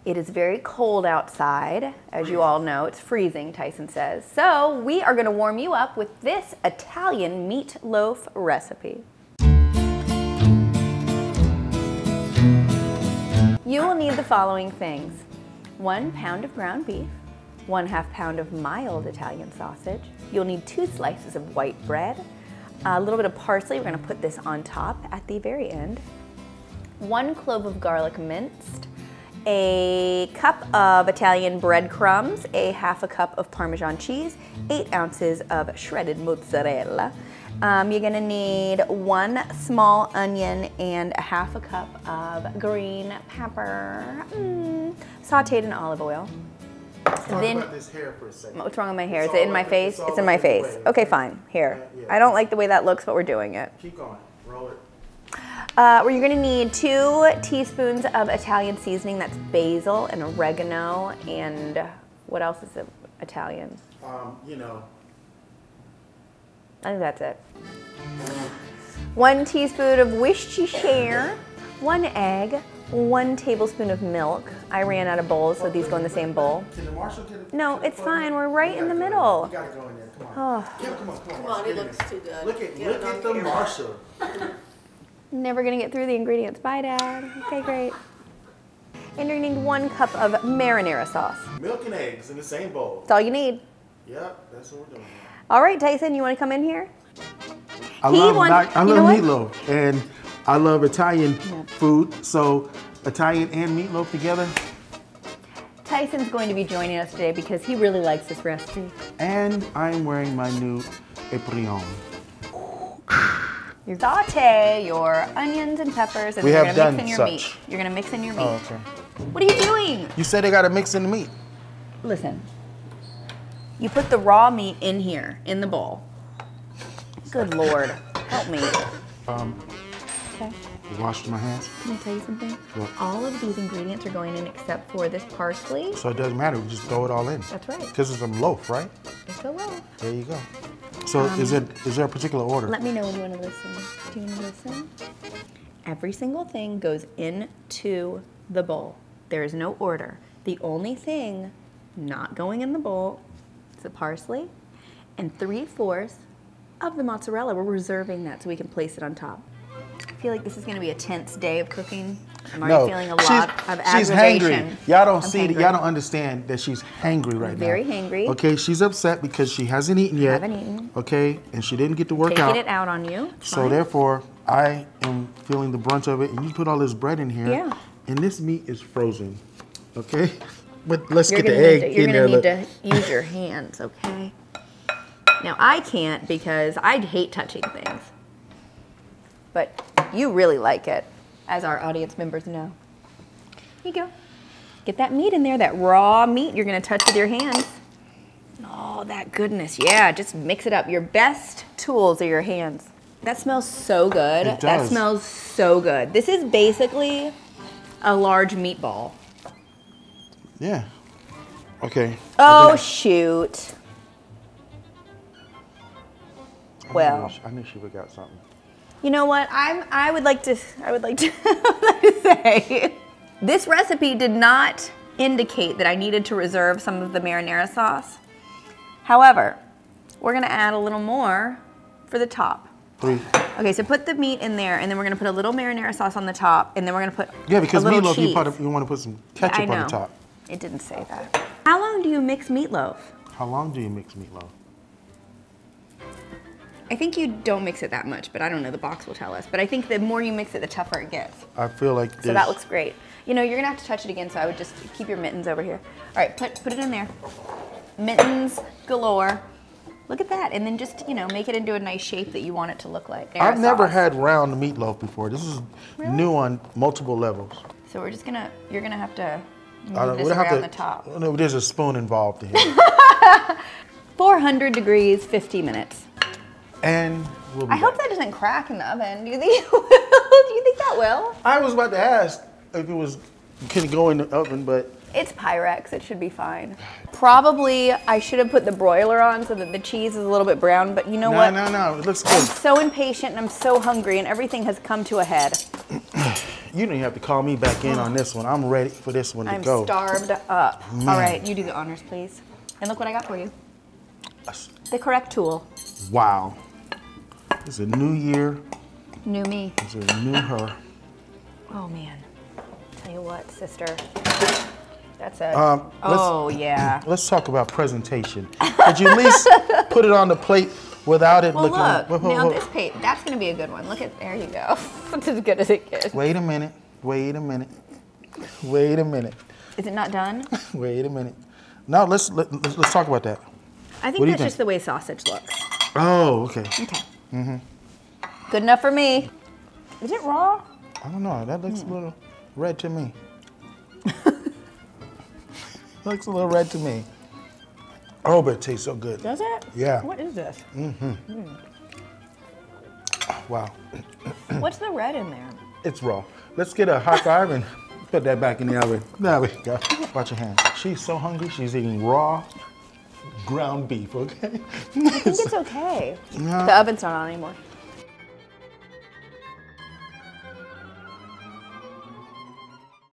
It is very cold outside, as you all know. It's freezing, Tyson says. So we are gonna warm you up with this Italian meatloaf recipe. You will need the following things. 1 pound of ground beef, 1/2 pound of mild Italian sausage. You'll need 2 slices of white bread, a little bit of parsley. We're gonna put this on top at the very end. 1 clove of garlic minced, a cup of Italian breadcrumbs, a 1/2 cup of Parmesan cheese, 8 ounces of shredded mozzarella. You're gonna need 1 small onion and a 1/2 cup of green pepper, sauteed in olive oil. Talk about this hair for a second. What's wrong with my hair? Is it in my face? It's in my face. Okay, fine. Here. Yeah. I don't like the way that looks, but we're doing it. Keep going. Roll it. You're gonna need 2 teaspoons of Italian seasoning. That's basil and oregano and what else is it Italian? You know. I think that's it. 1 teaspoon of Worcestershire, 1 egg, 1 tablespoon of milk. I ran out of bowls, so these go in the same bowl. Can the Marshall get it? No, it's fine. We're right in the middle. You gotta go in there. Come on. Oh. Come on. It looks too good. Look at the Marshall. Never gonna get through the ingredients. Bye, Dad. Okay, great. And you're gonna need 1 cup of marinara sauce. Milk and eggs in the same bowl. That's all you need. Yep, that's what we're doing. All right, Tyson, you wanna come in here? I love meatloaf, and I love Italian food, so Italian and meatloaf together. Tyson's going to be joining us today because he really likes this recipe. And I'm wearing my new apron. You saute your onions and peppers, and then you're gonna mix in your meat. You're gonna mix in your meat. Oh, okay. What are you doing? You said they gotta mix in the meat. Listen, you put the raw meat in here, in the bowl. Good Lord, help me. Okay. Washed my hands. Can I tell you something? What? All of these ingredients are going in except for this parsley. So it doesn't matter, we just throw it all in. That's right. Because it's a loaf, right? It's a loaf. There you go. So is there a particular order? Let me know when you want to listen. Do you want to listen? Every single thing goes into the bowl. There is no order. The only thing not going in the bowl is the parsley and 3/4 of the mozzarella. We're reserving that so we can place it on top. I feel like this is going to be a tense day of cooking. I'm already feeling a lot of aggravation. She's hangry. Y'all don't see it. Y'all don't understand that she's hangry right now. Very hangry. Okay, she's upset because she hasn't eaten yet. Haven't eaten. Okay, and she didn't get to work out. Taking it out on you. So therefore, I am feeling the brunt of it. And you put all this bread in here. Yeah. And this meat is frozen. Okay? But let's get the egg in there. You're going to need to use your hands, okay? Now, I can't because I hate touching things. But you really like it, as our audience members know. Here you go. Get that meat in there, that raw meat you're going to touch with your hands. Oh, that goodness. Yeah, just mix it up. Your best tools are your hands. That smells so good. It does. That smells so good. This is basically a large meatball. Yeah. Okay. Oh, shoot. Well, I knew she would got something. You know what? I would like to say this recipe did not indicate that I needed to reserve some of the marinara sauce. However, we're gonna add a little more for the top. 3. Okay, so put the meat in there, and then we're gonna put a little marinara sauce on the top, and then we're gonna put because a little meatloaf cheese. you want to put some ketchup on the top. It didn't say that. How long do you mix meatloaf? How long do you mix meatloaf? I think you don't mix it that much, but I don't know. The box will tell us. But I think the more you mix it, the tougher it gets. I feel like So that looks great. You know, you're gonna have to touch it again, so I would just keep your mittens over here. All right, put it in there. Mittens galore. Look at that, and then just, you know, make it into a nice shape that you want it to look like. I've never had round meatloaf before. This is new on multiple levels. So we're just gonna, you're gonna have to move this around the top. No, there's a spoon involved in here. 400 degrees, 50 minutes. And we'll be I hope that doesn't crack in the oven. Do you think it will? Do you think that will? I was about to ask if it can go in the oven, but It's Pyrex, it should be fine. Probably I should have put the broiler on so that the cheese is a little bit brown, but you know what? No, it looks good. I'm so impatient and I'm so hungry and everything has come to a head. You don't even have to call me back in on this one. I'm ready for this one to go. I'm starved up. Man. All right, you do the honors, please. And look what I got for you. The correct tool. Wow. It's a new year. New me. It's a new her. Oh, man. Tell you what, sister. That's a, yeah. Let's talk about presentation. Could you at least put it on the plate without it looking... Look, now this plate, that's going to be a good one. Look at, there you go. It's as good as it gets. Wait a minute. Wait a minute. Wait a minute. Is it not done? Wait a minute. Now let's talk about that. I think that's just the way sausage looks. Oh, okay. Okay. Mm-hmm. Good enough for me. Is it raw? I don't know. That looks a little red to me. Looks a little red to me. Oh, but it tastes so good. Does it? Yeah. What is this? Mm-hmm. Wow. What's the red in there? It's raw. Let's get a hot five and put that back in the oven. There we go. Watch your hands. She's so hungry, she's eating raw ground beef, okay? I think it's okay. The oven's not on anymore.